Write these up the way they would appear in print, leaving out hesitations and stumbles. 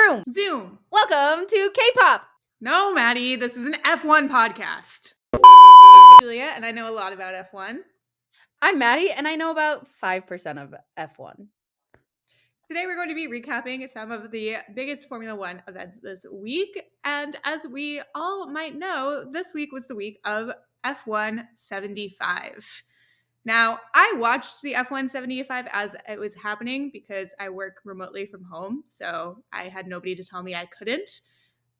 Vroom. Zoom. Welcome to K-pop. No, Maddie, this is an F1 podcast. Julia, and I know a lot about F1. I'm Maddie, and I know about 5% of F1. Today we're going to be recapping some of the biggest Formula One events this week. And as we all might know, this week was the week of F1 75. Now, I watched the F1 75 as it was happening because I work remotely from home, so I had nobody to tell me I couldn't.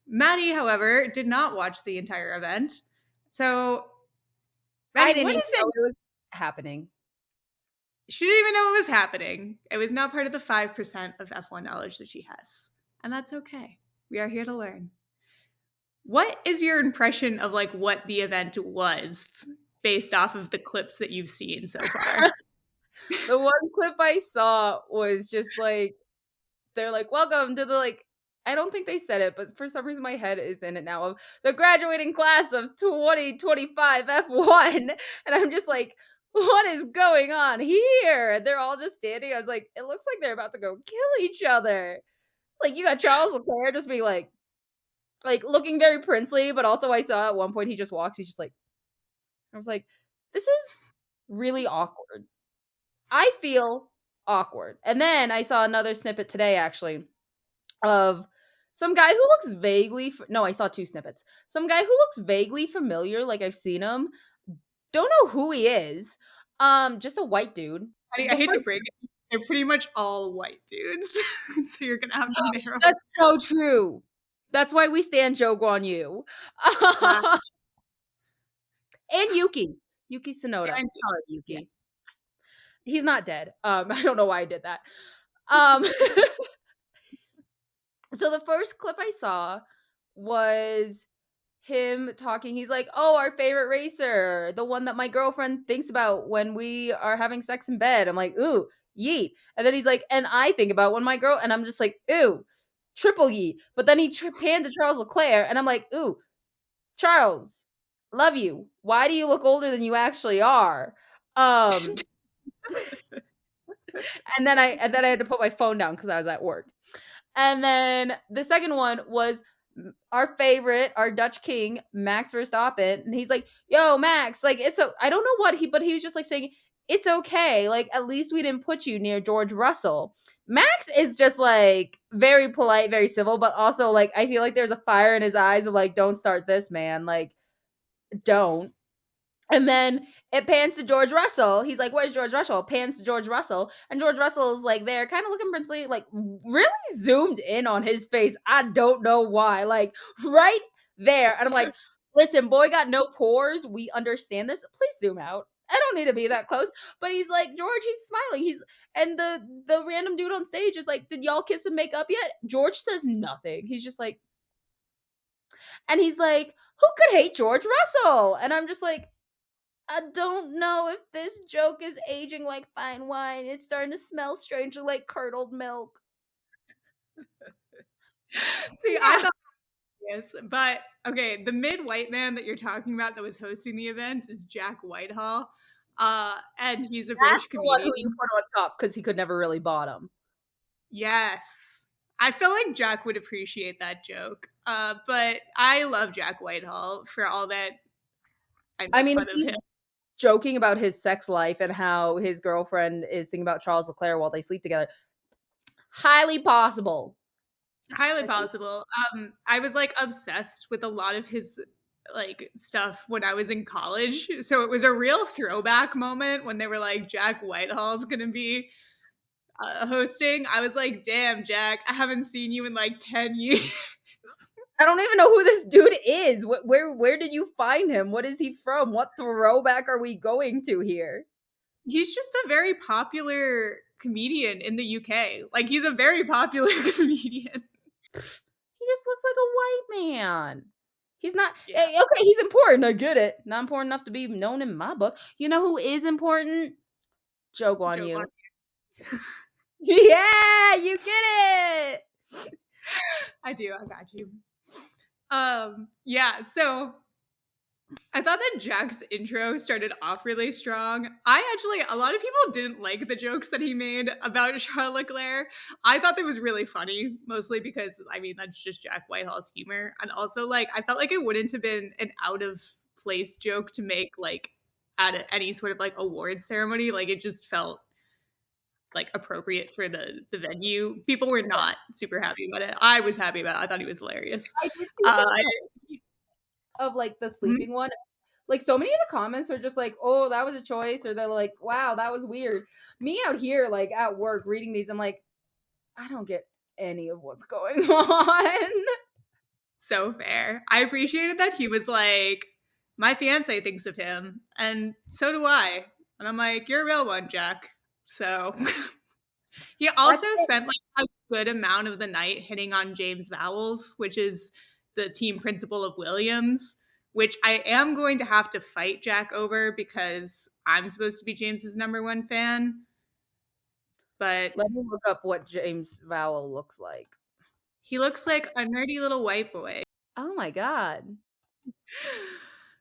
Maddie, however, did not watch the entire event. So, Maddie, I didn't what even is know it? it was happening. She didn't even know it was happening. It was not part of the 5% of F1 knowledge that she has. And that's okay. We are here to learn. What is your impression of like what the event was based off of the clips that you've seen so far? The one clip I saw was just like, they're like, welcome to the I don't think they said it, but for some reason my head is in it now, of the graduating class of 2025 F1. And I'm just like, what is going on here? And they're all just standing. I was like, it looks like they're about to go kill each other. Like, you got Charles Leclerc just being like looking very princely, but also I saw at one point he just walks. He's just like, I was like, this is really awkward. I feel awkward. And then I saw another snippet today, actually, of some guy who looks vaguely no, I saw two snippets. Some guy who looks vaguely familiar, like I've seen him. Don't know who he is. Just a white dude. I hate to break it. They're pretty much all white dudes. So you're gonna have to narrow. That's so true. That's why we stand Joe Guan Yu. And Yuki. Yuki Tsunoda. Yeah, Sorry, Yuki. yeah. He's not dead. I don't know why I did that. So the first clip I saw was him talking. He's like, oh, our favorite racer, the one that my girlfriend thinks about when we are having sex in bed. I'm like, ooh, yeet. And then he's like, and I think about when my girl, and I'm just like, ooh, triple yeet. But then he panned to Charles Leclerc, and I'm like, ooh, Charles, love you. Why do you look older than you actually are? And then I had to put my phone down because I was at work. And then the second one was our favorite, our Dutch king, Max Verstappen. And he's like, yo, Max, like, I don't know what but he was just like saying, it's okay. Like, at least we didn't put you near George Russell. Max is just like very polite, very civil, but also like, I feel like there's a fire in his eyes of like, don't start this, man. Like, don't. And then it pans to George Russell. He's like, where's George Russell? Pans to George Russell. And George Russell is like there, kind of looking princely, like really zoomed in on his face. I don't know why. Like right there. And I'm like, listen, boy got no pores. We understand this. Please zoom out. I don't need to be that close. But he's like, George, he's smiling. And the random dude on stage is like, did y'all kiss and make up yet? George says nothing. He's just like, and he's like, who could hate George Russell? And I'm just like, I don't know if this joke is aging like fine wine. It's starting to smell strangely like curdled milk. See, I thought yes, but okay, the mid-white man that you're talking about that was hosting the event is Jack Whitehall. And he's a British That's the one comedian. who you put on top because he could never really bottom. Yes. I feel like Jack would appreciate that joke. But I love Jack Whitehall for all that I make fun of him. Joking about his sex life and how his girlfriend is thinking about Charles Leclerc while they sleep together. Highly possible. Highly possible. I was like obsessed with a lot of his like stuff when I was in college. So it was a real throwback moment when they were like, Jack Whitehall's gonna be hosting. I was like, damn, Jack, I haven't seen you in like 10 years. I don't even know who this dude is. Where did you find him? What is he from? What throwback are we going to here? He's just a very popular comedian in the UK. Like, he's a very popular comedian. He just looks like a white man. He's not okay. He's important. I get it. Not important enough to be known in my book. You know who is important? Joe Guan Yu. Yeah, you get it. I do. I got you. Yeah. So I thought that Jack's intro started off really strong. A lot of people didn't like the jokes that he made about Charles Leclerc. I thought that was really funny, mostly because, I mean, that's just Jack Whitehall's humor. And also, like, I felt like it wouldn't have been an out of place joke to make, like, at any sort of, like, awards ceremony. Like, it just felt like appropriate for the venue. People were Yeah. not super happy about it. I was happy about it. I thought he was hilarious. I did see Uh, some I, of like the mhm. sleeping one. Like so many of the comments are just like, "Oh, that was a choice," or they're like, "Wow, that was weird." Me out here, like at work, reading these, I'm like, I don't get any of what's going on. So fair. I appreciated that he was like, my fiance thinks of him, and so do I. And I'm like, you're a real one, Jack. So he That's also it. spent like a good amount of the night hitting on James Vowels, which is the team principal of Williams, which I am going to have to fight Jack over because I'm supposed to be James's number one fan. But Let me look up what James Vowell looks like. he looks like a nerdy little white boy. Oh my god.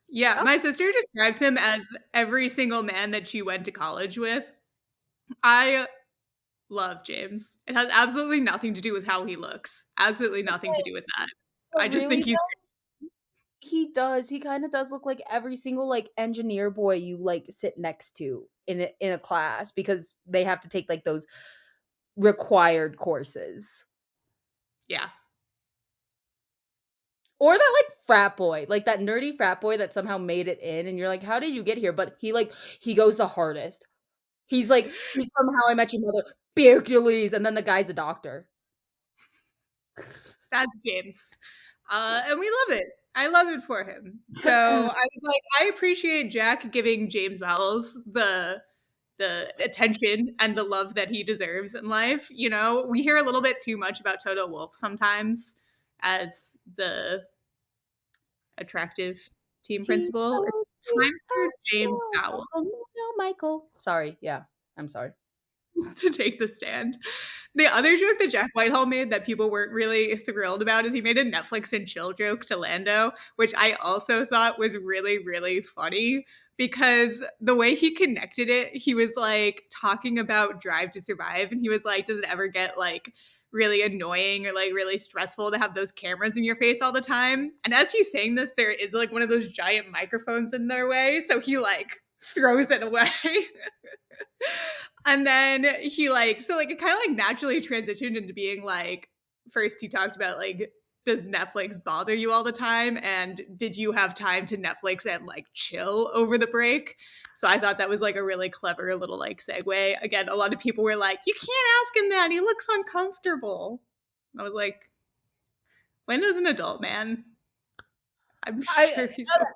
Yeah, Oh, my sister describes him as every single man that she went to college with. I love James. It has absolutely nothing to do with how he looks. Absolutely nothing to okay. do with that. But I just think really he's he does. He kind of does look like every single like engineer boy you like sit next to in a class because they have to take like those required courses. yeah. Or that like frat boy, like that nerdy frat boy that somehow made it in and you're like, "How did you get here?" But he goes the hardest. He's from How I Met Your Mother, Hercules, and then the guy's a doctor. That's James. And we love it. I love it for him. So I was like, I appreciate Jack giving James Vowels the attention and the love that he deserves in life. You know, we hear a little bit too much about Toto Wolff sometimes as the attractive team principal. It's time for James Vowell Michael, no, Michael. Sorry, yeah, I'm sorry. to take the stand. The other joke that Jack Whitehall made that people weren't really thrilled about is he made a Netflix and chill joke to Lando, which I also thought was really, really funny because the way he connected it, he was like talking about Drive to Survive, and he was like, does it ever get like really annoying or like really stressful to have those cameras in your face all the time? And as he's saying this, there is like one of those giant microphones in their way, so he like throws it away. And then he like so like it kind of like naturally transitioned into being like first he talked about like does Netflix bother you all the time and did you have time to Netflix and like chill over the break? So I thought that was like a really clever little like segue. Again, a lot of people were like, you can't ask him that. He looks uncomfortable. I was like, Lando's an adult man. I'm I sure he's okay.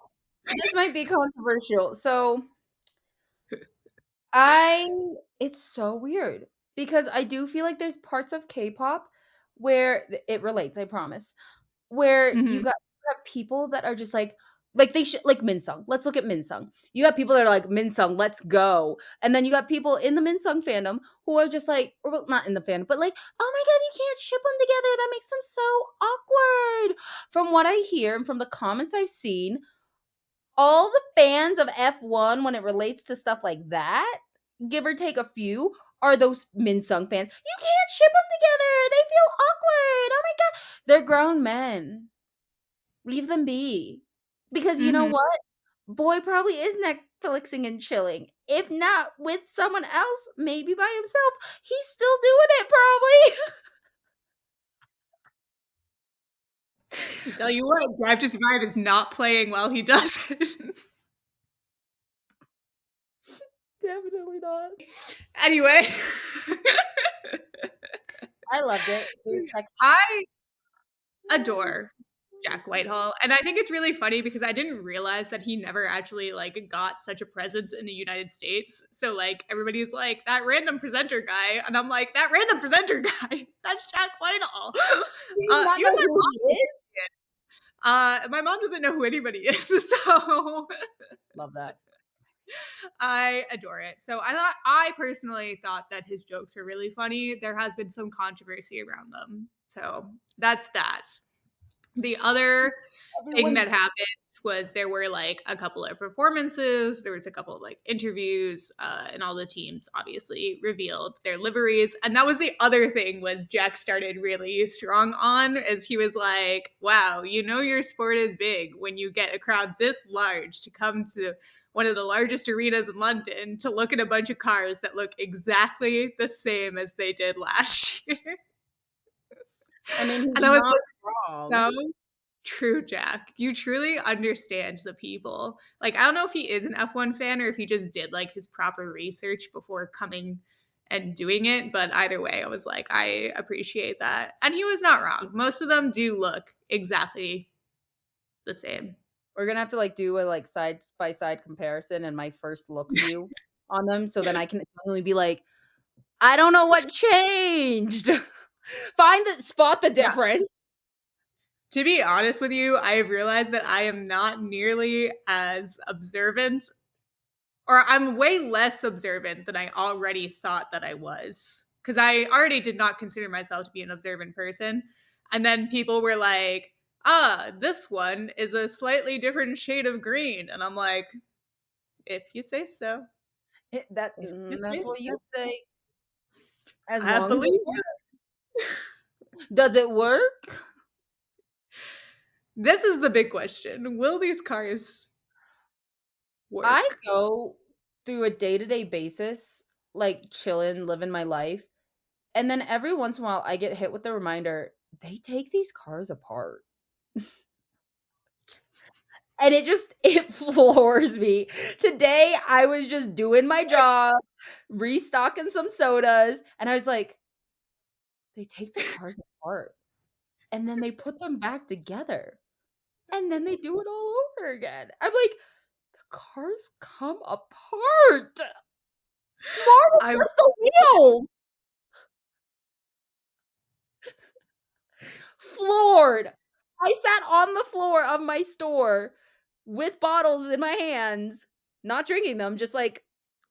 This might be controversial. So I it's so weird because I do feel like there's parts of K-pop where it relates, I promise. Where Mhm. you have people that are just like they should like Minsung. Let's look at Minsung. You have people that are like, "Minsung, let's go." And then you got people in the Minsung fandom who are just like or well, not in the fandom, but like, "Oh my god, you can't ship them together. That makes them so awkward." From what I hear and from the comments I've seen, all the fans of F1 when it relates to stuff like that, give or take a few, are those Minsung fans. "You can't ship them together. They feel awkward. Oh my god." They're grown men. Leave them be. Because you know Mhm. what? Boy probably is Netflixing and chilling. If not with someone else, maybe by himself. He's still doing it probably. Tell you what, Drive to Survive is not playing while he does it. Definitely not. Anyway, I loved it. It was sexy. I adore Jack Whitehall, and I think it's really funny because I didn't realize that he never actually like got such a presence in the United States. So like everybody's like that random presenter guy, and I'm like that random presenter guy. That's Jack Whitehall. Do you not Even know who he is? my mom doesn't know who anybody is, so Love that. I adore it. So I personally thought that his jokes were really funny. There has been some controversy around them. So that's that. The other thing Everyone's that happened was there were like a couple of performances, there was a couple of like interviews, and all the teams obviously revealed their liveries. And that was the other thing was Jack started really strong on as he was like, wow, you know your sport is big when you get a crowd this large to come to one of the largest arenas in London to look at a bunch of cars that look exactly the same as they did last year. I mean, he's And I was not like, wrong. so true, Jack. You truly understand the people. Like, I don't know if he is an F1 fan or if he just did like his proper research before coming and doing it. But either way, I was like, I appreciate that. And he was not wrong. Most of them do look exactly the same. We're gonna have to, like, do a, like, side by side comparison and my first look view on them so then I can suddenly be like, "I don't know what changed." Spot the Yeah. difference. To be honest with you, I have realized that I am not nearly as observant, or I'm way less observant than I already thought that I was. Because I already did not consider myself to be an observant person. And then people were like, ah, this one is a slightly different shade of green. And I'm like, if you say so. If you That's say what so. you say, as I long as believe it you. works. Does it work? This is the big question. Will these cars I work? go through a day-to-day basis, like, chilling, living my life, and then every once in a while, I get hit with the reminder, they take these cars apart. And it floors me. Today, I was just doing my job, restocking some sodas, and I was like, "They take the cars apart, and then they put them back together, and then they do it all over again." I'm like, "The cars come apart. More than I'm just the wheels." Floored. I sat on the floor of my store with bottles in my hands, not drinking them, just like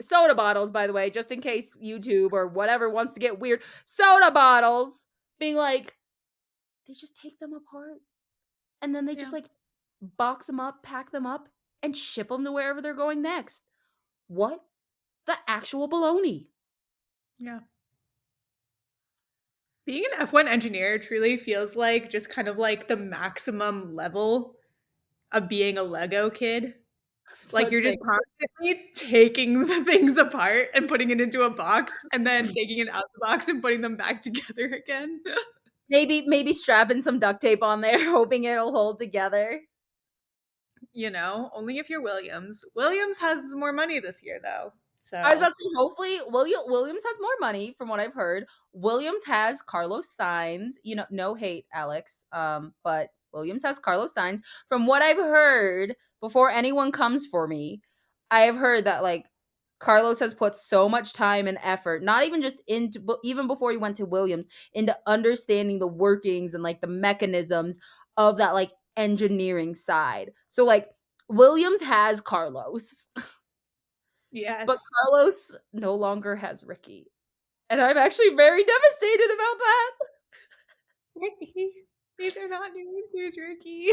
soda bottles, by the way, just in case YouTube or whatever wants to get weird. Soda bottles, being like, they just take them apart and then they just yeah, like box them up, pack them up, and ship them to wherever they're going next. What the actual baloney? yeah. Being an F1 engineer truly feels like just kind of like the maximum level of being a Lego kid. I was Like about to you're say, just constantly taking the things apart and putting it into a box and then taking it out the box and putting them back together again. maybe strapping some duct tape on there, hoping it'll hold together. You know, only if you're Williams. Williams has more money this year though. I was So, about to say, hopefully, Williams has more money, from what I've heard. Williams has Carlos Sainz. You know, no hate, Alex. But Williams has Carlos Sainz. From what I've heard, before anyone comes for me, I have heard that like Carlos has put so much time and effort, not even just into, but even before he went to Williams, into understanding the workings and like the mechanisms of that like engineering side. So like Williams has Carlos. But yes. Carlos no longer has Ricky, and I'm actually very devastated about that. Ricky. These are not new inters, Ricky.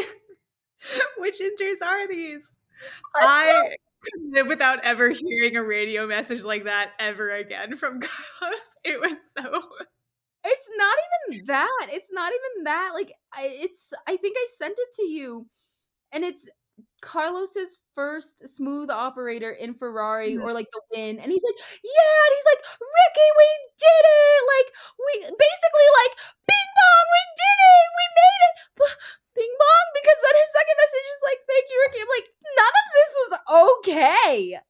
Which inters are these? I'm so I could live without ever hearing a radio message like that ever again from Carlos. It was so. it's not even that. It's not even that. Like I think I sent it to you, and it's Carlos's first smooth operator in Ferrari or like the win, and he's like, "Yeah," and he's like, "Ricky, we did it! Like we basically like, bing bong, we did it, we made it, bing bong." Because then his second message is like, "Thank you, Ricky." I'm like, none of this was okay.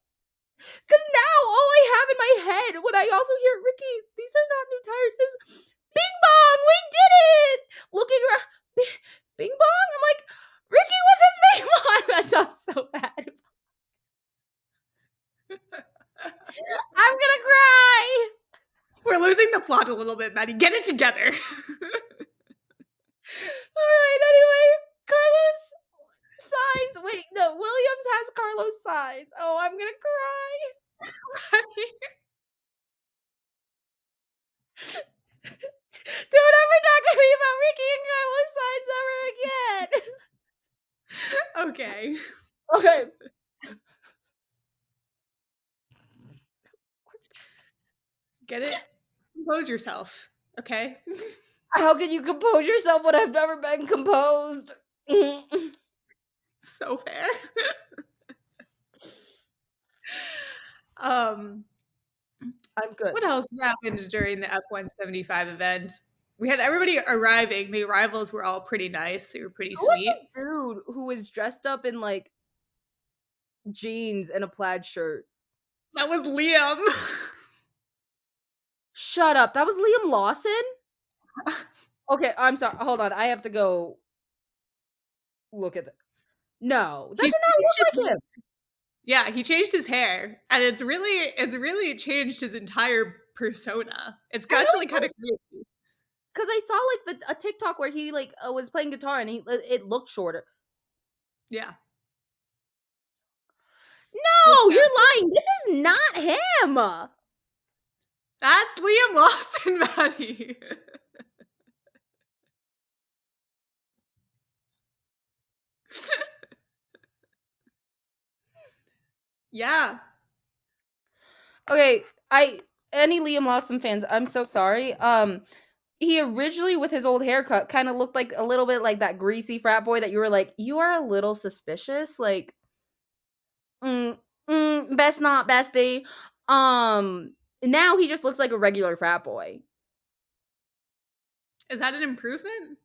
Because now all I have in my head when I also hear Ricky, these are not new tires, is Bing Bong, we did it! Looking around, Bing Bong? I'm like, Ricky was his Bing Bong! That sounds so bad. I'm gonna cry! We're losing the plot a little bit, Maddie. Get it together. Alright, anyway, Carlos Signs. Wait, no, Williams has Carlos Signs. Oh, I'm gonna cry. Don't ever talk to me about Ricky and Carlos Signs ever Okay. Okay. Get it? Compose yourself. Okay. How can you compose yourself when I've never been composed? I'm So fair. um, good. what else happened during the F-175 event? We had everybody arriving. The arrivals were all pretty nice. They were pretty Who was sweet. the dude who was dressed up in like jeans and a plaid shirt? That was Liam. Shut up. That was Liam Lawson? Okay, I'm sorry. Hold on. I have to go look at it. No, that He's did not changed look his, like him. yeah, he changed his hair, and it's really changed his entire persona. It's I know actually he kind of crazy. because I saw like a TikTok where he like was playing guitar and it looked shorter. Yeah. What's No, you're that? lying. This is not him. That's Liam Lawson, Maddie. Yeah. Okay, I any Liam Lawson fans, I'm so sorry. He originally with his old haircut kind of looked like a little bit like that greasy frat boy that you were like, you are a little suspicious. Like, mm, best not bestie. Now he just looks like a regular frat boy. Is that an improvement?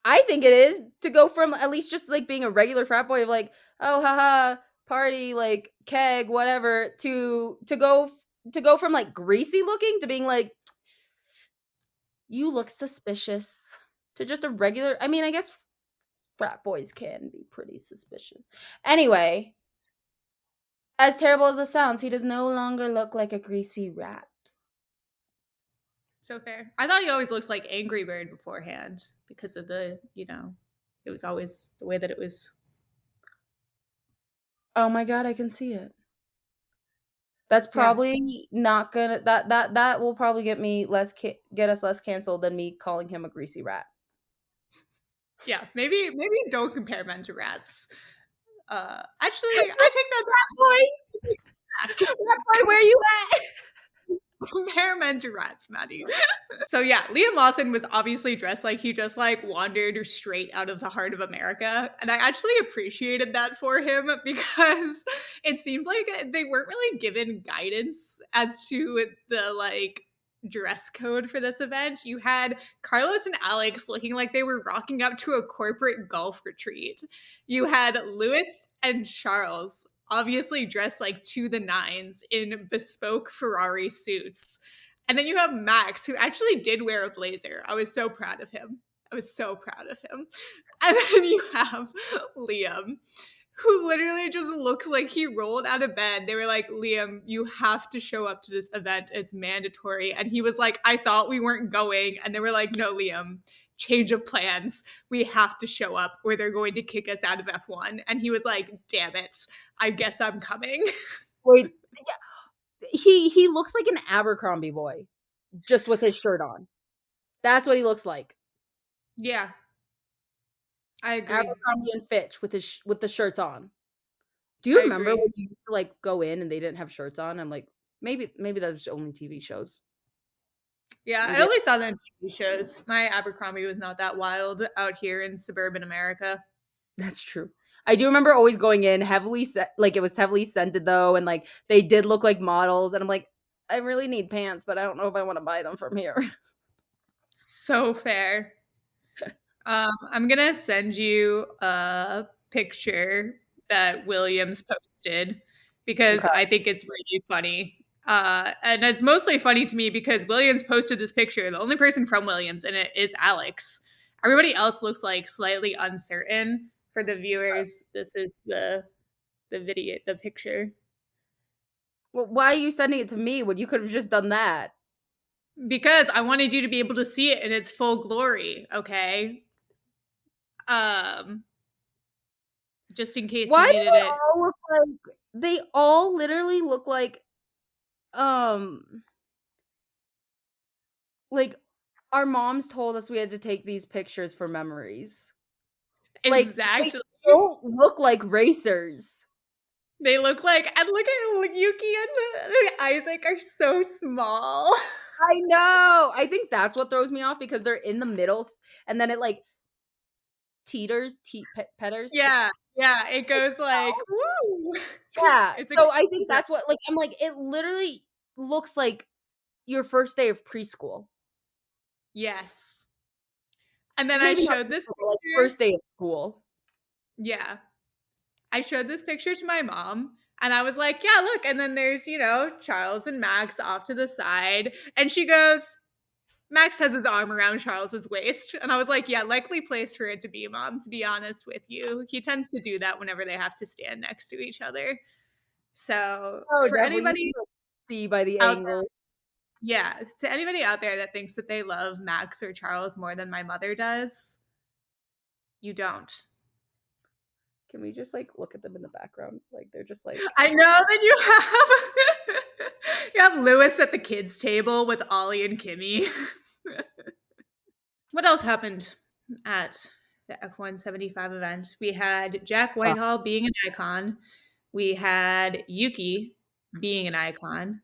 I think it is to go from at least just like being a regular frat boy of like, oh haha, party, like keg, whatever, to go from like greasy looking to being like, you look suspicious. To just a regular I mean, I guess frat boys can be pretty suspicious. Anyway, as terrible as it sounds, he does no longer look like a greasy rat. So fair. I thought he always looked like Angry Bird beforehand because of it was always the way that it was. Oh my god, I can see it. That's Yeah. probably not gonna that will probably get us less canceled than me calling him a greasy rat. Yeah. Maybe don't compare men to rats. Actually, I Rat take that boy, back. rat boy, where you at? Compare men to rats, Maddie. So yeah, Liam Lawson was obviously dressed like he just like wandered straight out of the heart of America. And I actually appreciated that for him because it seems like they weren't really given guidance as to the like dress code for this event. You had Carlos and Alex looking like they were rocking up to a corporate golf retreat. You had Lewis and Charles obviously dressed like to the nines in bespoke Ferrari suits. And then you have Max, who actually did wear a blazer. I was so proud of him. I was so proud of him. And then you have Liam, who literally just looks like he rolled out of bed. They were like, Liam, you have to show up to this event. It's mandatory. And he was like, I thought we weren't going. And they were like, no, Liam, change of plans. We have to show up or they're going to kick us out of F1. And he was like, damn it. I guess I'm coming. Wait, yeah, he looks like an Abercrombie boy, just with his shirt on. That's what he looks like. Yeah, I agree. Abercrombie and Fitch with with the shirts on. Do you I remember agree. when you used to like go in and they didn't have shirts on? I'm like, maybe that was only TV shows. Yeah, I Maybe only saw them in TV shows. My Abercrombie was not that wild out here in suburban America. that's true. I do remember always going in like it was heavily scented though, and like they did look like models, and I'm like, I really need pants, but I don't know if I want to buy them from here. So fair. I'm gonna send you a picture that Williams posted because Okay. I think it's really funny. And it's mostly funny to me because Williams posted this picture. The only person from Williams in it is Alex. Everybody else looks like slightly uncertain. For the viewers, this is the video, the picture. Well, why are you sending it to me when you could have just done that? Because I wanted you to be able to see it in its full glory, okay? Um, just in case you Why do needed they it. all look like they all literally look um like our moms told us we had to take these pictures for memories. Like, they Exactly. don't look like racers. They look like, and look at like Yuki and Isaac are so small. I know. I think that's what throws me off because they're in the middle and then it, like, teeters, petters. Yeah, yeah, it goes like, Oh. "Woo!" Yeah, It's a so I think good. that's what like, I'm like, it literally looks like your first day of preschool. Yes. And then I Maybe not showed this preschool, but, like, picture. first day of school. Yeah. I showed this picture to my mom, and I was like, "Yeah, look," and then there's, Charles and Max off to the side, and she goes, "Max has his arm around Charles's waist," and I was like, "Yeah, likely place for it to be, Mom, to be honest with you. He tends to do that whenever they have to stand next to each other." So, Oh, for definitely, you anybody can, like, see by the out angle. yeah, to anybody out there that thinks that they love Max or Charles more than my mother does, you don't. Can we just, like, look at them in the background? Like, they're just, like I know that you have you have Lewis at the kids' table with Ollie and Kimmy. What else happened at the F175 event? We had Jack oh, Whitehall being an icon. We had Yuki being an icon.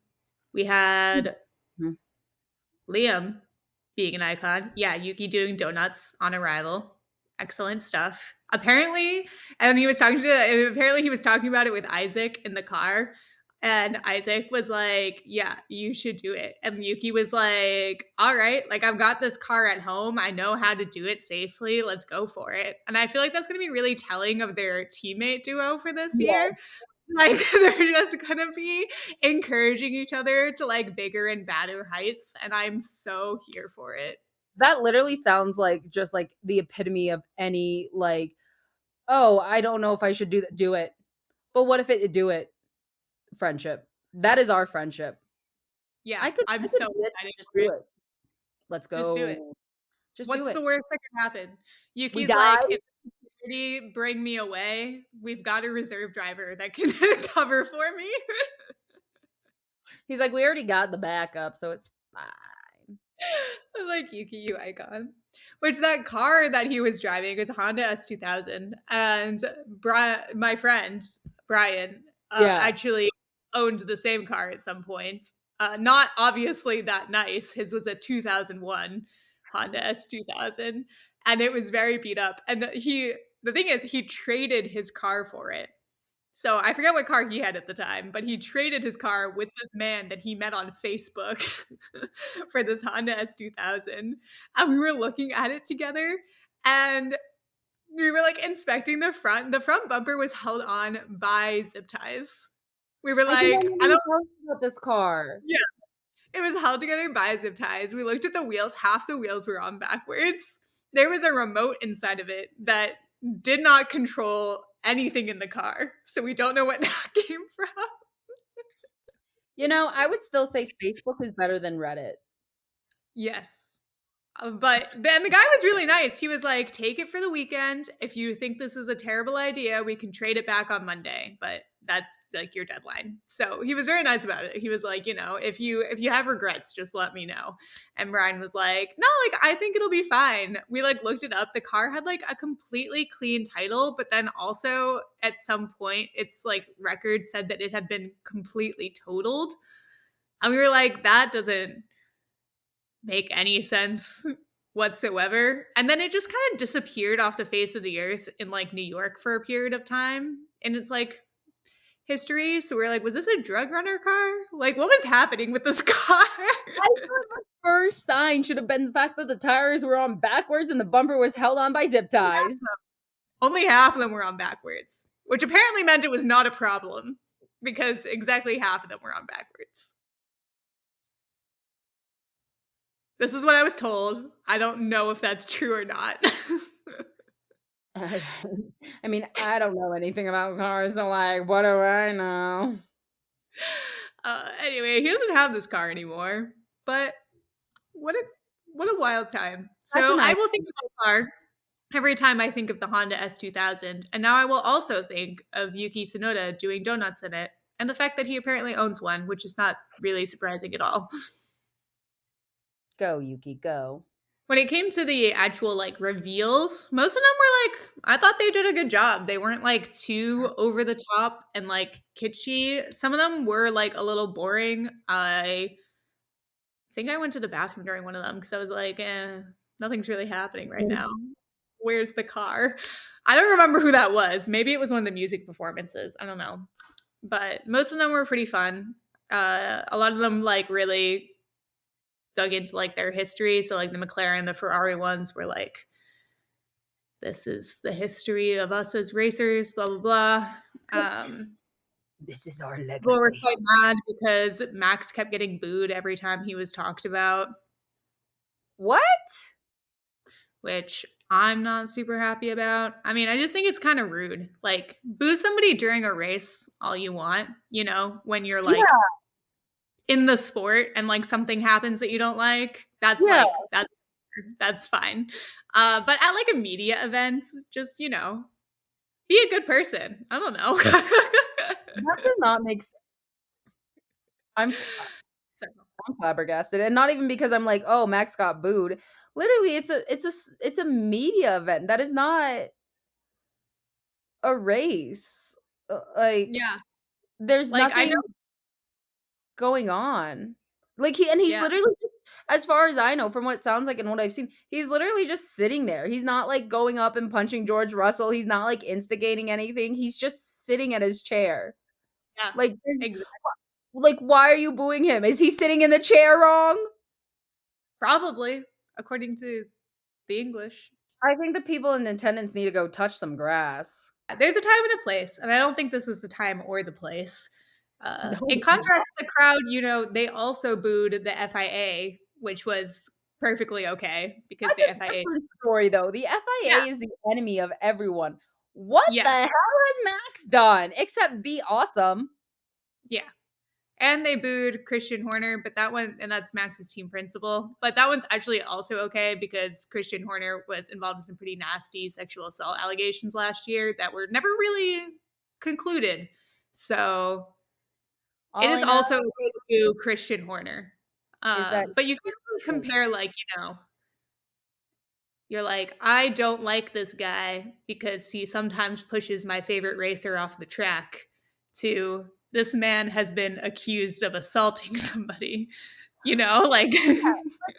We had mhm. Liam being an icon. Yeah, Yuki doing donuts on arrival. Excellent stuff. Apparently, and apparently he was talking about it with Isaac in the car. And Isaac was like, "Yeah, you should do it." And Yuki was like, "All right, like I've got this car at home. I know how to do it safely. Let's go for it." And I feel like that's going to be really telling of their teammate duo for this Yeah, year. Like they're just gonna be encouraging each other to like bigger and badder heights, and I'm so here for it. that literally sounds like just, like, the epitome of any, like, "Oh, I don't know if I should do it." But what if it do it friendship? That is our friendship. Yeah, I I'm could so do it. excited Just for do it. it. Let's Just do it. go. Just do What's the it. worst that can happen? We Yuki's like, die. if security bring me away, we've got a reserve driver that can cover for me. He's like, "We already got the backup, so it's fine." I was like, Yuki, you icon. Which that car that he was driving was a Honda S2000, and my friend Brian Yeah. actually owned the same car at some point. Not obviously that nice. His was a 2001 Honda S2000, and it was very beat up. And the thing is, he traded his car for it. So I forget what car he had at the time, but he traded his car with this man that he met on Facebook for this Honda S2000. And we were looking at it together and we were like inspecting the front. The front bumper was held on by zip ties. We were I think I like, remember I you don't, telling me about this car. yeah, it was held together by zip ties. We looked at the wheels, half the wheels were on backwards. There was a remote inside of it that did not control anything in the car. So we don't know what that came from. You know, I would still say Facebook is better than Reddit. Yes. But then the guy was really nice. He was like, "Take it for the weekend. If you think this is a terrible idea, we can trade it back on Monday, but that's like your deadline." So he was very nice about it. He was like, if you have regrets, just let me know. And Brian was like, "No, like I think it'll be fine." We like looked it up. The car had like a completely clean title, but then also at some point its like record said that it had been completely totaled. And we were like, that doesn't make any sense whatsoever. And then it just kind of disappeared off the face of the earth in like New York for a period of time. And it's like history. So we're like, was this a drug runner car? Like, what was happening with this car? I thought the first sign should have been the fact that the tires were on backwards and the bumper was held on by zip ties. Only half of them were on backwards, which apparently meant it was not a problem because exactly half of them were on backwards. This is what I was told. I don't know if that's true or not. I I mean, I don't know anything about cars, so, like, what do I know? Anyway, he doesn't have this car anymore, but what a what a wild time. That's So an I I will think of that car every time I think of the Honda S2000, and now I will also think of Yuki Tsunoda doing donuts in it, and the fact that he apparently owns one, which is not really surprising at all. Go, Yuki, go. When it came to the actual like reveals, most of them were like I thought they did a good job. They weren't like too over the top and like kitschy. Some of them were like a little boring. I think I went to the bathroom during one of them because I was like, nothing's really happening right now. Where's the car? I don't remember who that was. Maybe it was one of the music performances. I don't know. But most of them were pretty fun. A lot of them like really dug into like their history. So like the McLaren, the Ferrari ones were like, this is the history of us as racers, blah blah blah. Um, This is our People were legacy. quite mad because Max kept getting booed every time he was talked about, What? which I'm not super happy about. I mean, I just think it's kind of rude. Like, boo somebody during a race all you want, when you're like Yeah, in the sport and like something happens that you don't like. That's yeah. like that's fine. But at like a media event, just be a good person. I don't know. That does not make sense. I'm So, I'm flabbergasted, and not even because I'm like, "Oh, Max got booed." Literally, it's a media event. That is not a race. Like, yeah, there's like I know. nothing going on. Like, he's Yeah, literally as far as I know, from what it sounds like and what I've seen, he's literally just sitting there. He's not, like, going up and punching George Russell. He's not, like, instigating anything. He's just sitting at his chair. yeah, Like, there's exactly. like, why are you booing him? Is he sitting in the chair wrong? Probably according to the English. I think the people in attendance need to go touch some grass. There's a time and a place, and I don't think this was the time or the place. No, In contrast to the crowd, they also booed the FIA, which was perfectly okay because that's the a FIA. different story, though. The Yeah, FIA is the enemy of everyone. What the yeah, hell has Max done except be awesome? yeah. And they booed Christian Horner, but that one, and that's Max's team principal. But that one's actually also okay because Christian Horner was involved in some pretty nasty sexual assault allegations last year that were never really concluded. So it All is I know also okay to boo Christian Horner. is that But you he's can't Christian. compare, like, you're like, I don't like this guy because he sometimes pushes my favorite racer off the track, to this man has been accused of assaulting somebody, like,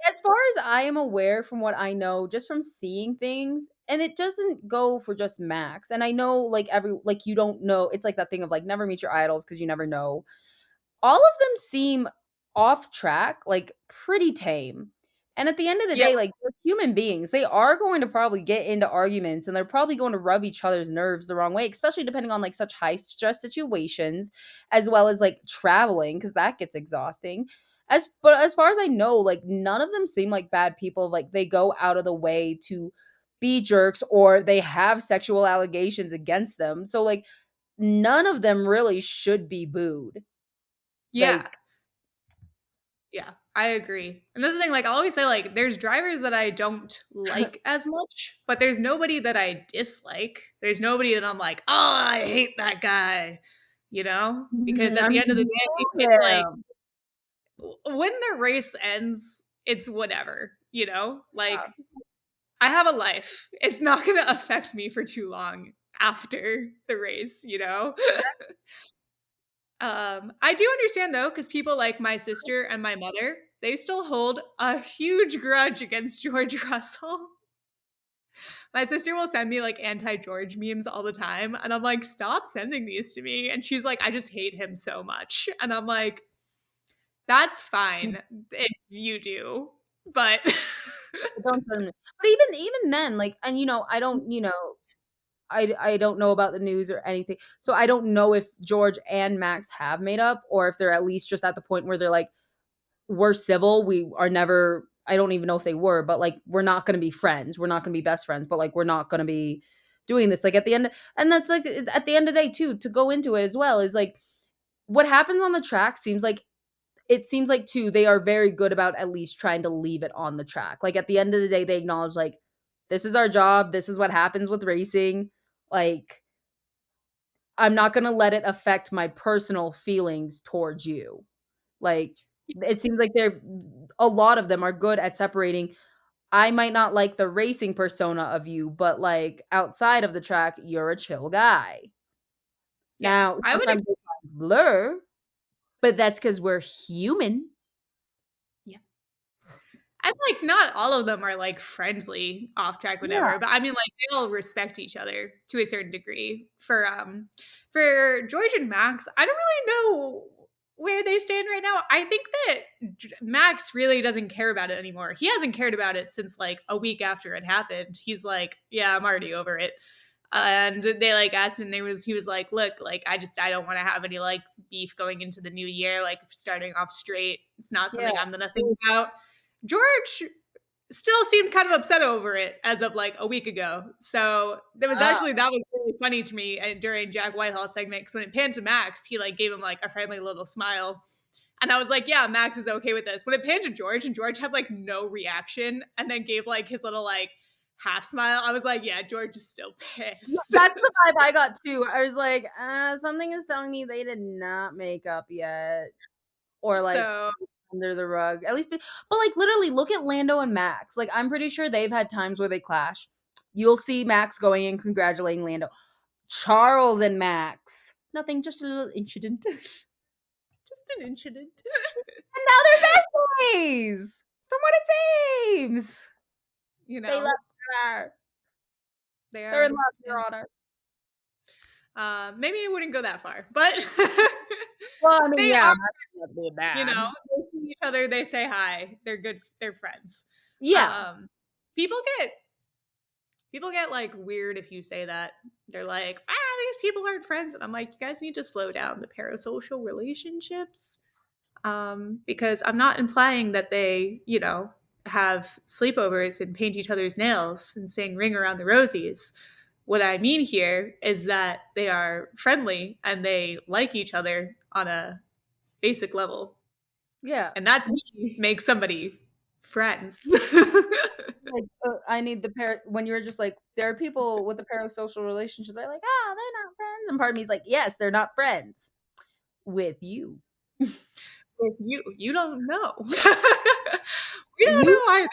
As far as I am aware, from what I know, just from seeing things, and it doesn't go for just Max. And I know, like you don't know. It's like that thing of like never meet your idols because you never know. All of them seem off track, like pretty tame. And at the end of the yeah, day, like they're human beings. They are going to probably get into arguments and they're probably going to rub each other's nerves the wrong way, especially depending on like such high stress situations, as well as like traveling, because that gets exhausting. As far as I know, like none of them seem like bad people. Like they go out of the way to be jerks or they have sexual allegations against them. So like none of them really should be booed. yeah, Like yeah, I agree. And this is the thing, like, I always say, like, there's drivers that I don't like as much, but there's nobody that I dislike. There's nobody that I'm like, oh, I hate that guy, because Mhm, at the I'm end of the day, it's like, him. when the race ends, it's whatever, Yeah. like, I have a life. It's not going to affect me for too long after the race. I do understand though, because people like my sister and my mother, they still hold a huge grudge against George Russell. My sister will send me like anti-George memes all the time, and I'm like, stop sending these to me. And she's like, I just hate him so much. And I'm like, that's fine if you do, but Don't send me but even then, like and, I don't, I don't know about the news or anything, so I don't know if George and Max have made up or if they're at least just at the point where they're like, "We're civil, we are never" I don't even know if they were, but, like, "We're not gonna be friends, we're not gonna be best friends, but, like, we're not gonna be doing this," like, at the end and that's, like, at the end of the day too, to go into it as well, is, like, what happens on the track seems like too they are very good about at least trying to leave it on the track. Like at the end of the day, they acknowledge like this is our job. This is what happens with racing. Like I'm not gonna let it affect my personal feelings towards you. Like it seems like they're a lot of them are good at separating. I might not like the racing persona of you, but like outside of the track, you're a chill guy. Yeah, Now, I would sometimes agree. they blur, but that's because we're human. Yeah. And, like, not all of them are, like, friendly off track, Yeah. whatever, but I mean, like, they all respect each other to a certain degree. For George and Max, I don't really know where they stand right now. I think that Max really doesn't care about it anymore. He hasn't cared about it since, like, a week after it happened. He's like, "Yeah, I'm already over it." And they, like, asked him, he was like, "Look, like, I don't wanna have any, like, beef going into the new year, like, starting off straight. It's not Yeah. something I'm gonna think about." George still seemed kind of upset over it as of like a week ago. So Uh, that was really funny to me during Jack Whitehall segment because when it panned to Max, he like gave him like a friendly little smile. And I was like, yeah, Max is okay with this. When it panned to George and George had like no reaction and then gave like his little like half smile, I was like, yeah, George is still yeah, pissed. that's the vibe I got too. I was like, something is telling me they did not make up yet. Or like So under the rug. At least but like literally look at Lando and Max. Like I'm pretty sure they've had times where they clash. You'll see Max going and congratulating Lando. Charles and Max. Nothing, just a little incident. And just an incident. now they're besties. From what it seems. You They love know, her. they They're in are. love, Your Honor. Maybe I wouldn't go that far, but Well, I mean, they yeah, are. Max is not being You know, bad. they see each other, they say hi. They're good, they're friends. Yeah. Um, people get like weird if you say that. They're like, these people aren't friends. And I'm like, you guys need to slow down the parasocial relationships. Because I'm not implying that they, have sleepovers and paint each other's nails and sing Ring Around the Rosies. What I mean here is that they are friendly and they like each other on a basic level. Yeah. And that's me make somebody friends. Like, I need the when you're just like, there are people with a parasocial relationship, they're like, they're not friends. And part of me is like, yes, they're not friends with you. With you, you don't know. We don't You know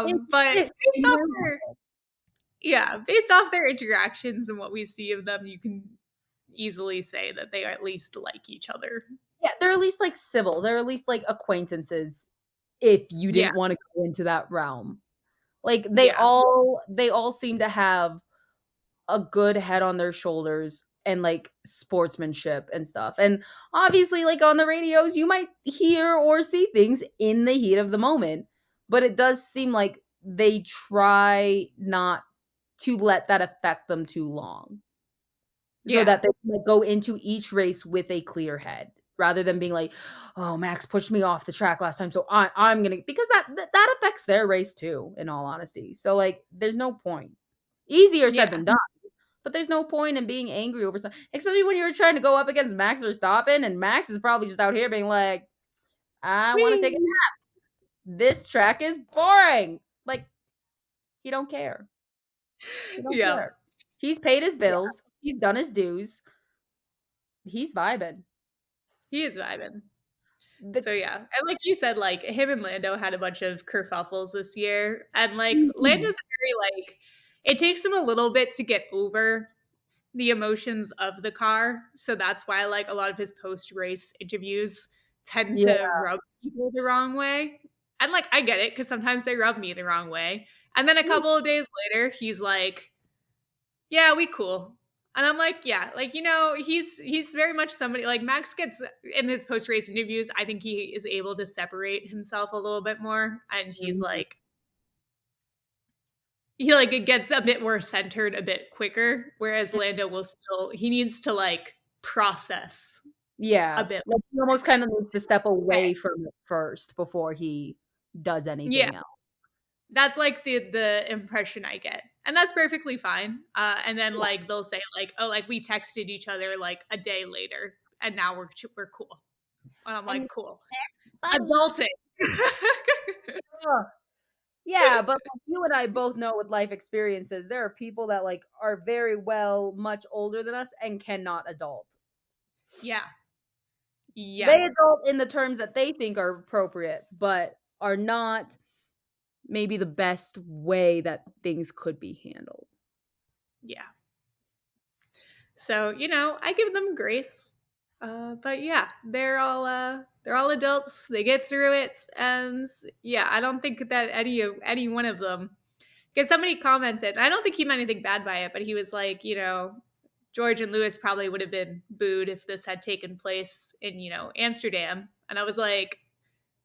either. But exist based in off your their head. based off their interactions and what we see of them, you can easily say that they at least like each other. Yeah, they're at least like civil. They're at least like acquaintances if you Yeah, didn't want to go into that realm. Like yeah, they all seem to have a good head on their shoulders and like sportsmanship and stuff. And obviously, like on the radios, you might hear or see things in the heat of the moment, but it does seem like they try not to let that affect them too long so yeah, that they can like, go into each race with a clear head rather than being like, oh, Max pushed me off the track last time, so I'm gonna, because that affects their race too, in all honesty. So like there's no point. Easier said yeah. than done. But there's no point in being angry over something, especially when you're trying to go up against Max Verstappen, and Max is probably just out here being like, "I want to take it. Whee! This track is boring." Like he don't care. He don't Yeah, care. He's paid his yeah. bills. He's done his dues. He's vibing. He is vibing. The So yeah, and like you said, like him and Lando had a bunch of kerfuffles this year, and like Mhm. Lando's very like it takes him a little bit to get over the emotions of the car. So that's why like a lot of his post race interviews tend Yeah. to rub people the wrong way. And like I get it because sometimes they rub me the wrong way. And then a couple of days later, he's like, "Yeah, we cool." And I'm like, "Yeah, like he's very much somebody like Max gets in his post race interviews. I think he is able to separate himself a little bit more, and he's Mhm. like he like it gets a bit more centered a bit quicker whereas Lando will still he needs to like process a Yeah. bit. Like he almost kind of needs to step That's okay. away from it first before he does Yeah, anything else. that's like the impression I get. And that's perfectly fine. And then Yeah. like they'll say like, "Oh, like we texted each other like a day later and now we're cool." And I'm And like, "Cool." buddy. Adulting. Yeah, but like you and I both know with life experiences, there are people that like are very well much older than us and cannot adult. Yeah. Yeah. They adult in the terms that they think are appropriate, but are not maybe the best way that things could be handled. Yeah. So, I give them grace. But yeah, they're all adults. They get through it, and yeah, I don't think that any one of them. Because somebody commented, I don't think he meant anything bad by it, but he was like, George and Lewis probably would have been booed if this had taken place in, Amsterdam. And I was like,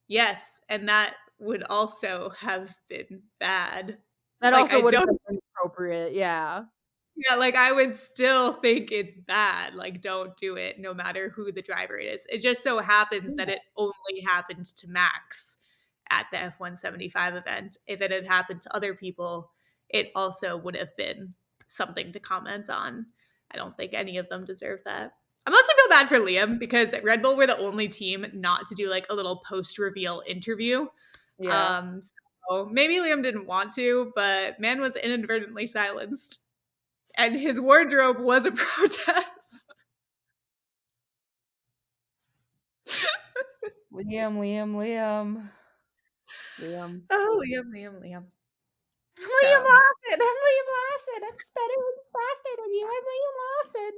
yes, and that would also have been bad. That Like also I would don't have been inappropriate, yeah. Yeah, like I would still think it's bad. Like, don't do it no matter who the driver is. It just so happens that Yeah. it only happened to Max at the F175 event. If it had happened to other people, it also would have been something to comment on. I don't think any of them deserve that. I mostly feel bad for Liam because Red Bull were the only team not to do like a little post reveal interview. Yeah. So maybe Liam didn't want to, but man was inadvertently silenced and his wardrobe was a protest. Liam, Liam, Liam. Liam. Oh, Liam, Liam, Liam. I'm Liam So Lawson. I'm Liam Lawson. I'm just better and faster than you. I'm Liam Lawson.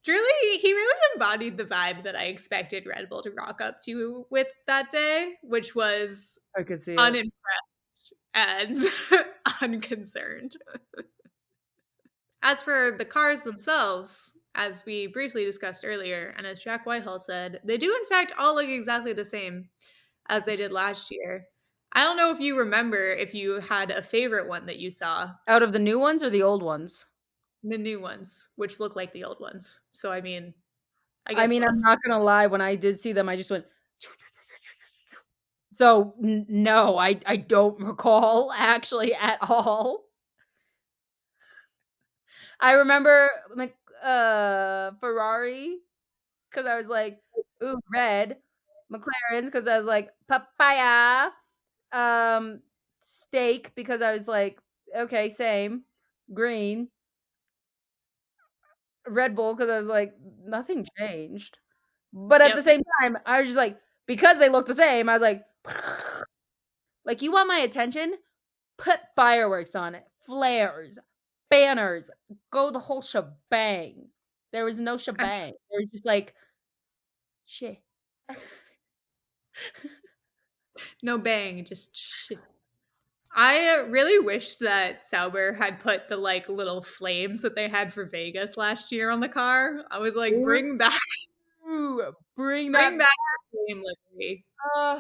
truly, he really embodied the vibe that I expected Red Bull to rock up to with that day, which was I could see it. unimpressed and unconcerned. As for the cars themselves, as we briefly discussed earlier, and as Jack Whitehall said, they do in fact all look exactly the same as they did last year. I don't know if you remember if you had a favorite one that you saw. Out of the new ones or the old ones? The new ones, which look like the old ones. So I mean, I I guess mean, I'm both. not gonna lie, when I did see them, I just went so no, I don't recall actually at all. I remember like Ferrari because I was like, ooh, red. McLaren's because I was like papaya. Steak because I was like, okay, same. Green. Red Bull because I was like, nothing changed. But at the Yep. same time, I was just like, because they look the same, I was like, you want my attention? Put fireworks on it, flares, banners, go the whole shebang. There was no shebang. There was just like, shit. No bang, just shit. I really wish that Sauber had put the like little flames that they had for Vegas last year on the car. I was like, Ooh, bring bring that. back the flame livery.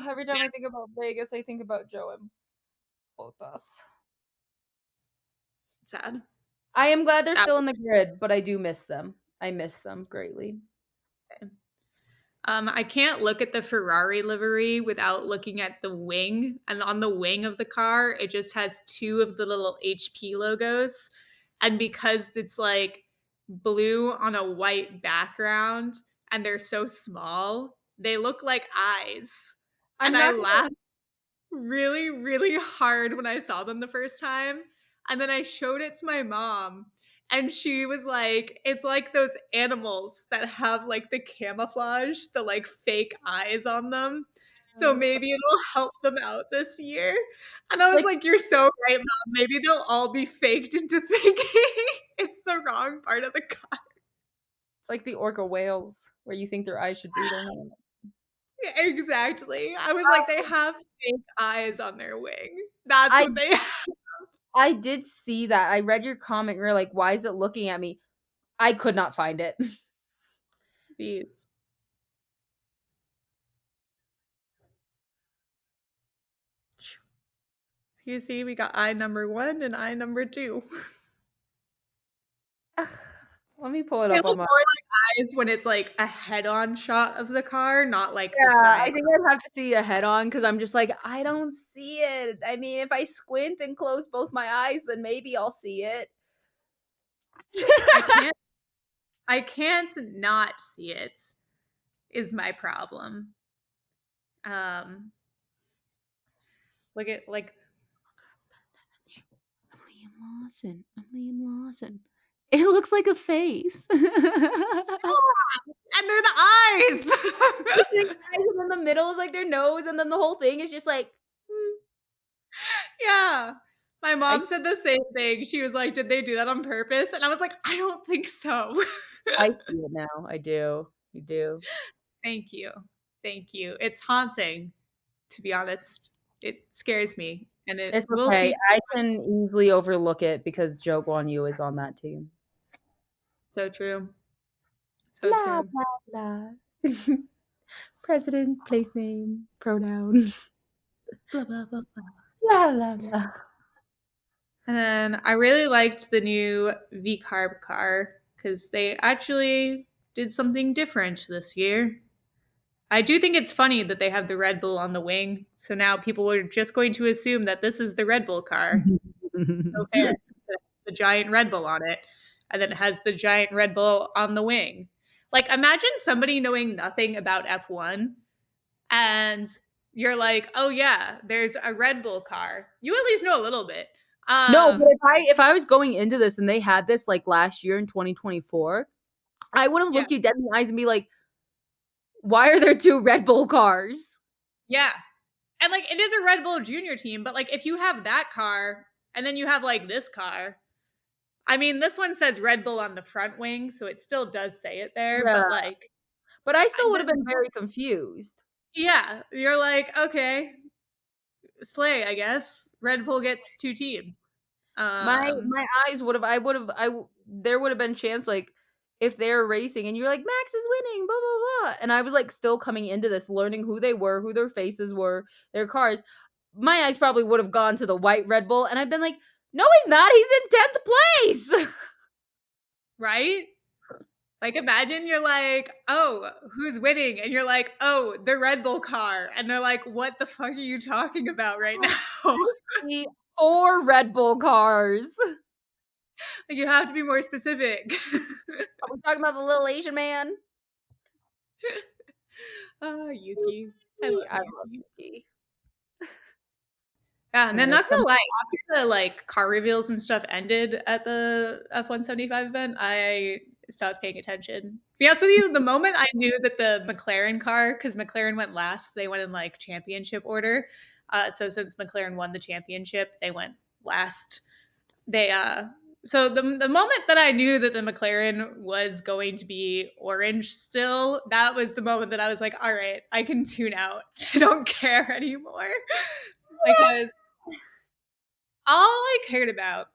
Every time I think about Vegas, I think about Joe and both us. Sad. I am glad they're That still in the grid, but I do miss them. I miss them greatly. was I can't look at the Ferrari livery without looking at the wing. And on the wing of the car, it just has two of the little HP logos. And because it's like blue on a white background and they're so small, they look like eyes. And I'm I not gonna laughed really, really hard when I saw them the first time. And then I showed it to my mom, and she was like, it's like those animals that have like the camouflage, the like fake eyes on them. So maybe it'll help them out this year. And I was like like, you're so right, mom. Maybe they'll all be faked into thinking it's the wrong part of the car. it's like the orca whales where you think their eyes should be, they're not. Exactly. I was like, they have fake eyes on their wing. That's I what they have. I did see that. I read your comment. You're like, why is it looking at me? I could not find it. These. You see, we got eye number 1 and eye number 2. Let me pull it They up look on more my. like eyes when it's like a head-on shot of the car, not like the Yeah, I side. think I'd have to see a head on because I'm just like, I don't see it. I mean, if I squint and close both my eyes, then maybe I'll see it. I can't I can't not see it is my problem. Um look at like I'm Liam Lawson. I'm Liam Lawson. It looks like a face. and they're the eyes. Like, the eyes, and then the middle is like their nose, and then the whole thing is just like, hmm. Yeah. My I mom said the same thing. She was like, "Did they do that on purpose?" And I was like, "I don't think so." I see it now. I do. You do. Thank you. Thank you. It's haunting, to be honest. It scares me, and it It's will okay. keep. I can easily overlook it because Joke on You is on that team. So true. So La true. la la. President, place name, pronoun. Blah, blah, blah, blah. La la la. And then I really liked the new V-carb car because they actually did something different this year. I do think it's funny that they have the Red Bull on the wing, so now people are just going to assume that this is the Red Bull car. So fair. The giant Red Bull on it, and then it has the giant Red Bull on the wing. Like, imagine somebody knowing nothing about F1 and you're like, oh yeah, there's a Red Bull car. You at least know a little bit. No, but Um, if I was going into this and they had this like last year in 2024, I would have yeah, looked you dead in the eyes and be like, "Why are there 2 Red Bull cars?" yeah. And like it is a Red Bull Junior team, but like if you have that car and then you have like this car, I mean, this one says Red Bull on the front wing, so it still does say it there, Yeah, but like, but I still would have the, been very confused. yeah, you're like, okay, slay, I guess. Red Bull gets two teams. Um, My eyes would have there would have been chance, like, if they're racing and you're like, "Max is winning, blah, blah, blah," and I was, like, still coming into this, learning who they were, who their faces were, their cars. My eyes probably would have gone to the white Red Bull, and I've been like, "No, he's not, he's in 10th place!" right? Like, imagine you're like, oh, who's winning? And you're like, oh, the Red Bull car. And they're like, what the fuck are you talking about right now? See, 4 Red Bull cars. Like, you have to be more specific. Are we talking about the little Asian man? Oh, Yuki. I love I love Yuki. Yuki. Yeah, and And then then if not some gonna lie, after the like car reveals and stuff ended at the F175 event, I stopped paying attention. To be honest with you, the moment I knew that the McLaren car, because McLaren went last, they went in like championship order. So since McLaren won the championship, they went last. They so the moment that I knew that the McLaren was going to be orange still, that was the moment that I was like, all right, I can tune out. I don't care anymore. Because all I cared about,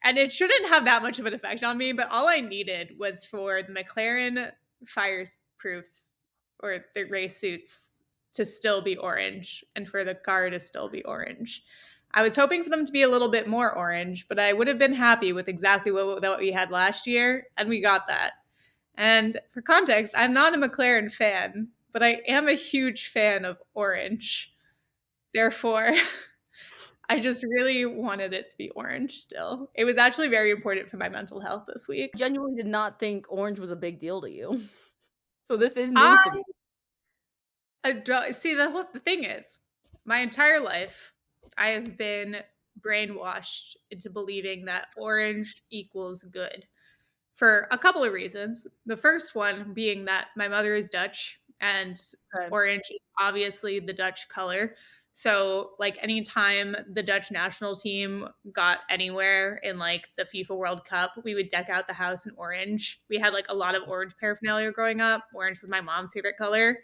and it shouldn't have that much of an effect on me, but all I needed was for the McLaren fireproofs or the race suits to still be orange and for the car to still be orange. I was hoping for them to be a little bit more orange, but I would have been happy with exactly what we had last year, and we got that. And for context, I'm not a McLaren fan, but I am a huge fan of orange. Therefore, I just really wanted it to be orange still. It was actually very important for my mental health this week. genuinely did not think orange was a big deal to you. So this is I news to me. see the thing is, my entire life I have been brainwashed into believing that orange equals good for a couple of reasons. The first one being that my mother is Dutch and Okay. orange is obviously the Dutch color. So, like, anytime the Dutch national team got anywhere in like the FIFA World Cup, we would deck out the house in orange. We had like a lot of orange paraphernalia growing up. Orange was my mom's favorite color.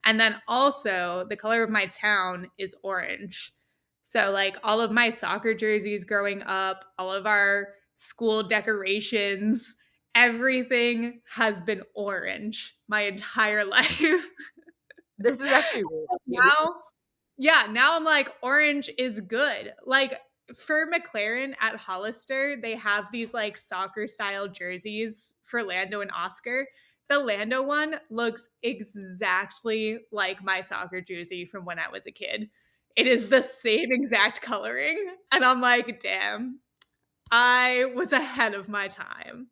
And then also, the color of my town is orange. So, like, all of my soccer jerseys growing up, all of our school decorations, everything has been orange my entire life. This is actually really cute. Now, yeah, now I'm like, orange is good. Like for McLaren at Hollister, they have these like soccer style jerseys for Lando and Oscar. The Lando one looks exactly like my soccer jersey from when I was a kid. It is the same exact coloring. And I'm like, damn, I was ahead of my time.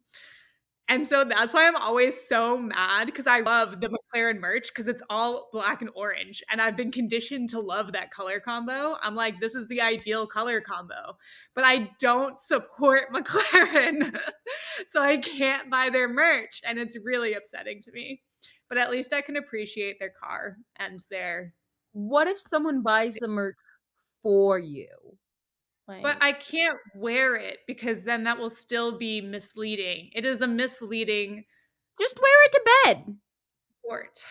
And so that's why I'm always so mad because I love the McLaren merch because it's all black and orange. And I've been conditioned to love that color combo. I'm like, this is the ideal color combo. But I don't support McLaren. So I can't buy their merch. And it's really upsetting to me. But at least I can appreciate their car and their. What if someone buys the merch for you. But Like, I can't wear it because then that will still be misleading. It is a misleading just wear it to bed. sport.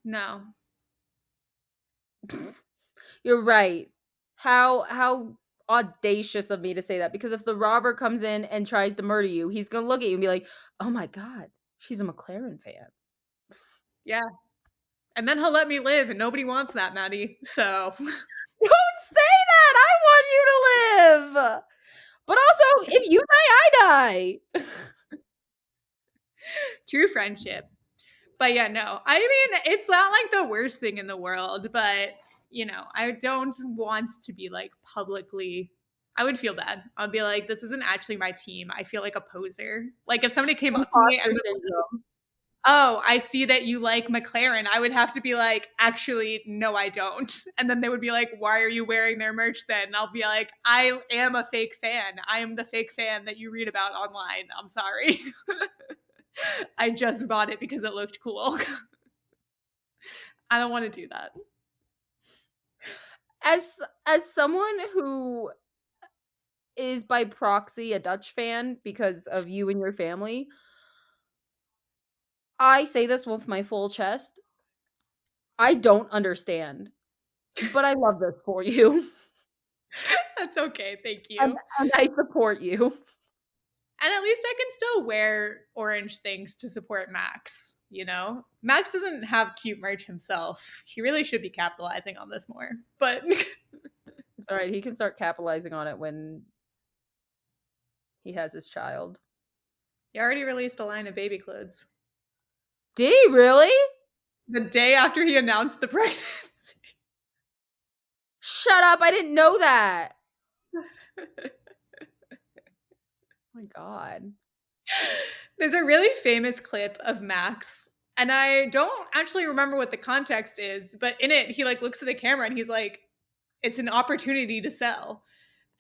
No. You're right. How audacious of me to say that, because if the robber comes in and tries to murder you, he's gonna look at you and be like, "Oh my god, she's a McLaren fan." Yeah. And then he'll let me live, and nobody wants that, Maddie. So Don't say that. I want you to live. But also, if you die, I die. true friendship. But yeah, no. I mean, it's not like the worst thing in the world, but I don't want to be like publicly. I would feel bad. I'd be like, this isn't actually my team. I feel like a poser. Like if somebody came up to me and Imposter was syndrome. oh, I see that you like McLaren. I would have to be like, actually, no, I don't. And then they would be like, why are you wearing their merch then? And I'll be like, I am a fake fan. I am the fake fan that you read about online. I'm sorry. I just bought it because it looked cool. I don't want to do that. As someone who is by proxy a Dutch fan because of you and your family, I say this with my full chest. I don't understand, but I love this for you. That's okay. Thank and, you. and I support you. And at least I can still wear orange things to support Max. Max doesn't have cute merch himself. He really should be capitalizing on this more. But It's all right. He can start capitalizing on it when he has his child. he already released a line of baby clothes Did he really? the day after he announced the pregnancy. Shut up. I didn't know that. Oh my god. There's a really famous clip of Max, and I don't actually remember what the context is, but in it, he like looks at the camera and he's like, it's an opportunity to sell.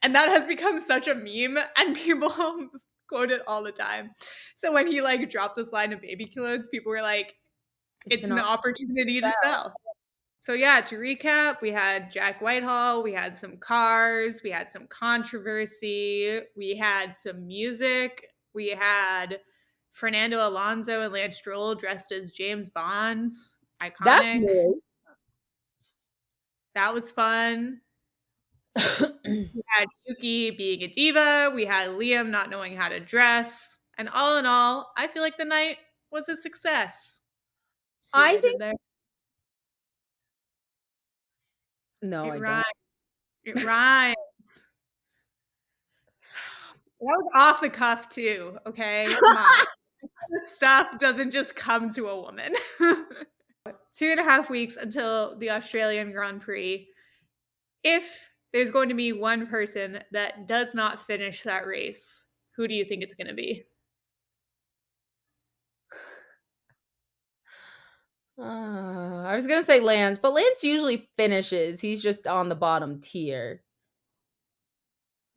And that has become such a meme, and people quote it all the time. So when he like dropped this line of baby clothes, people were like, It's it's an an option. opportunity to sell. So yeah, to recap, we had Jack Whitehall, we had some cars, we had some controversy, we had some music, we had Fernando Alonso and Lance Stroll dressed as James Bonds. That's Iconic. new. That was fun. We had Yuki being a diva. We had Liam not knowing how to dress. And all in all, I feel like the night was a success. See what I I did think there? no, It I rhymes. don't. It rhymes. That was off the cuff too, okay? Come on. This stuff doesn't just come to a woman. 2.5 weeks until the Australian Grand Prix. If there's going to be one person that does not finish that race, who do you think it's going to be? I was gonna say Lance, but Lance usually finishes. He's just on the bottom tier.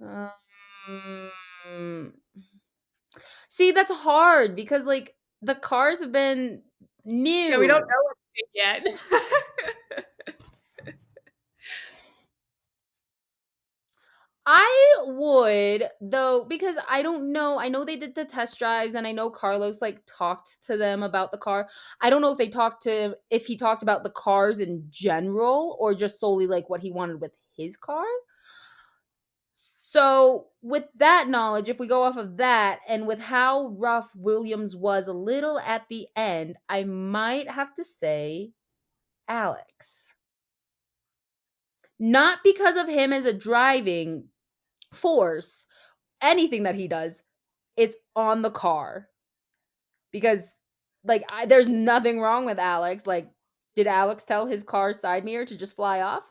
Um, See, that's hard because like the cars have been Yeah, we don't new. know it yet. I would though, because I don't know. I know they did the test drives and I know Carlos like talked to them about the car. I don't know if he talked about the cars in general or just solely like what he wanted with his car. So, with that knowledge, if we go off of that and with how rough Williams was a little at the end, I might have to say Alex. Not because of him as a driving force, anything that he does, it's on the car. Because there's nothing wrong with Alex. Like, did Alex tell his car's side mirror to just fly off?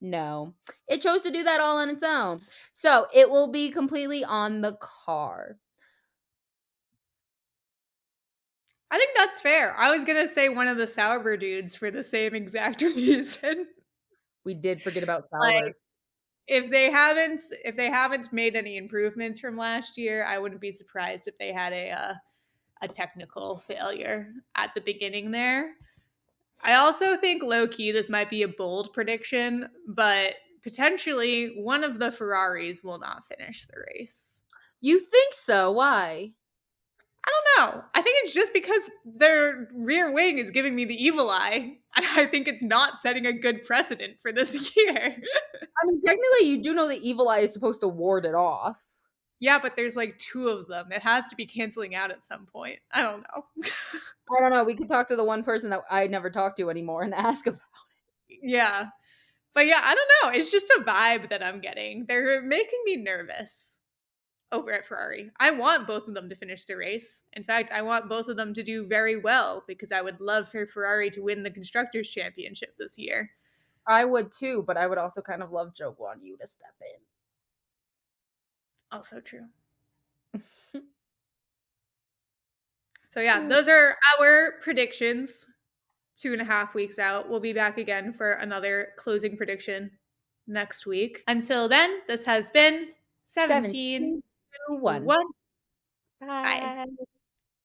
No. It chose to do that all on its own. So, it will be completely on the car. I think that's fair. I was gonna say one of the Sauber dudes for the same exact reason. We did forget about Like Sauber. if they haven't made any improvements from last year, I wouldn't be surprised if they had a technical failure at the beginning there. I also think low key this might be a bold prediction, but potentially one of the Ferraris will not finish the race. You think so? Why? I don't know. I think it's just because their rear wing is giving me the evil eye. And I think it's not setting a good precedent for this year. I mean, technically, you do know the evil eye is supposed to ward it off. Yeah, but there's like two of them. It has to be canceling out at some point. I don't know. I don't know. We could talk to the one person that I never talk to anymore and ask about. Yeah. But yeah, I don't know. It's just a vibe that I'm getting. They're making me nervous over at Ferrari. I want both of them to finish the race. In fact, I want both of them to do very well because I would love for Ferrari to win the Constructors' Championship this year. I would too, but I would also kind of love Joe Guan Yu to step Also true. in. So yeah, those are our predictions. 2.5 weeks out. We'll be back again for another closing prediction next week. Until then, this has been 17 17 to to 1. 1. Bye. Bye.